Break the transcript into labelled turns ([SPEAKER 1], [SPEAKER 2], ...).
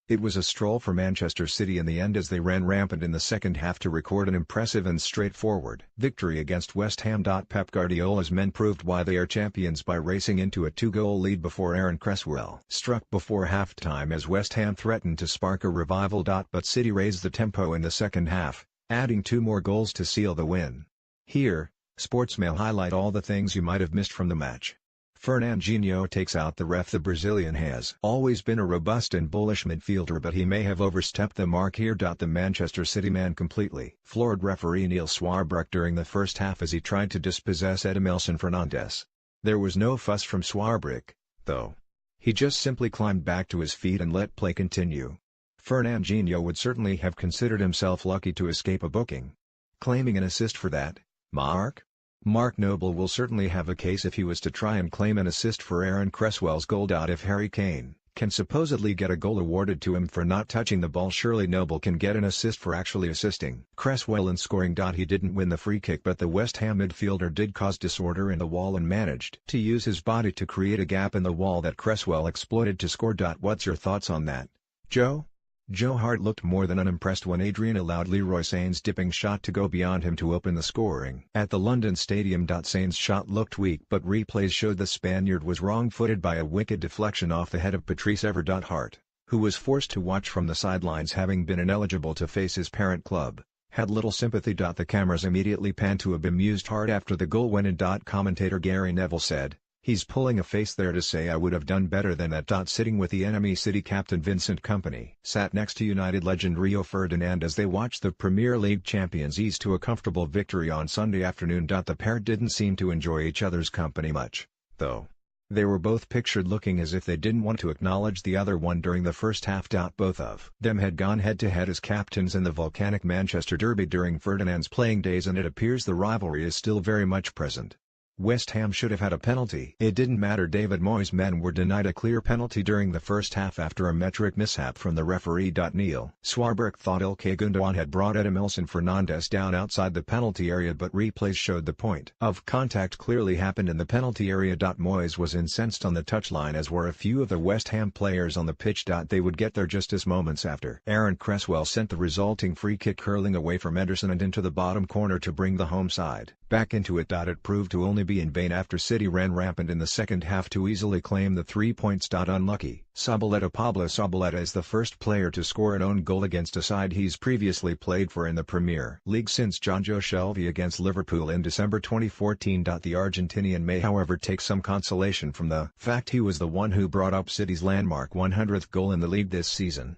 [SPEAKER 1] It was a stroll for Manchester City in the end as they ran rampant in the second half to record an impressive and straightforward victory against West Ham. Pep Guardiola's men proved why they are champions by racing into a 2-goal lead before Aaron Cresswell struck before halftime as West Ham threatened to spark a revival. But City raised the tempo in the second half, adding 2 more goals to seal the win. Here, Sportsmail highlight all the things you might have missed from the match. Fernandinho takes out the ref. The Brazilian has always been a robust and bullish midfielder, but he may have overstepped the mark here. The Manchester City man completely floored referee Neil Swarbrick during the first half as he tried to dispossess Edmilson Fernandes. There was no fuss from Swarbrick, though. He just simply climbed back to his feet and let play continue. Fernandinho would certainly have considered himself lucky to escape a booking. Claiming an assist for that, Mark Noble will certainly have a case if he was to try and claim an assist for Aaron Cresswell's goal. If Harry Kane can supposedly get a goal awarded to him for not touching the ball, surely Noble can get an assist for actually assisting Cresswell in scoring. He didn't win the free kick, but the West Ham midfielder did cause disorder in the wall and managed to use his body to create a gap in the wall that Cresswell exploited to score. What's your thoughts on that, Joe? Joe Hart looked more than unimpressed when Adrian allowed Leroy Sané's dipping shot to go beyond him to open the scoring at the London Stadium. Sané's shot looked weak, but replays showed the Spaniard was wrong-footed by a wicked deflection off the head of Patrice Evra. Hart, who was forced to watch from the sidelines having been ineligible to face his parent club, had little sympathy. The cameras immediately panned to a bemused Hart after the goal went in. Commentator Gary Neville said, "He's pulling a face there to say I would have done better than that." Sitting with the enemy City captain Vincent Kompany sat next to United legend Rio Ferdinand as they watched the Premier League champions ease to a comfortable victory on Sunday afternoon. The pair didn't seem to enjoy each other's company much, though. They were both pictured looking as if they didn't want to acknowledge the other one during the first half. Both of them had gone head-to-head as captains in the volcanic Manchester Derby during Ferdinand's playing days, and it appears the rivalry is still very much present. West Ham should have had a penalty. It didn't matter. David Moyes' men were denied a clear penalty during the first half after a metric mishap from the referee. Neil Swarbrick thought Ilkay Gundogan had brought Edmilson Fernandes down outside the penalty area, but replays showed the point of contact clearly happened in the penalty area. Moyes was incensed on the touchline, as were a few of the West Ham players on the pitch. They would get their justice moments after Aaron Cresswell sent the resulting free kick curling away from Ederson and into the bottom corner to bring the home side back into it. It proved to only be in vain after City ran rampant in the second half to easily claim the 3 points. Unlucky. Pablo Zabaleta is the first player to score an own goal against a side he's previously played for in the Premier League since Jonjo Shelvey against Liverpool in December 2014. The Argentinian may however take some consolation from the fact he was the one who brought up City's landmark 100th goal in the league this season.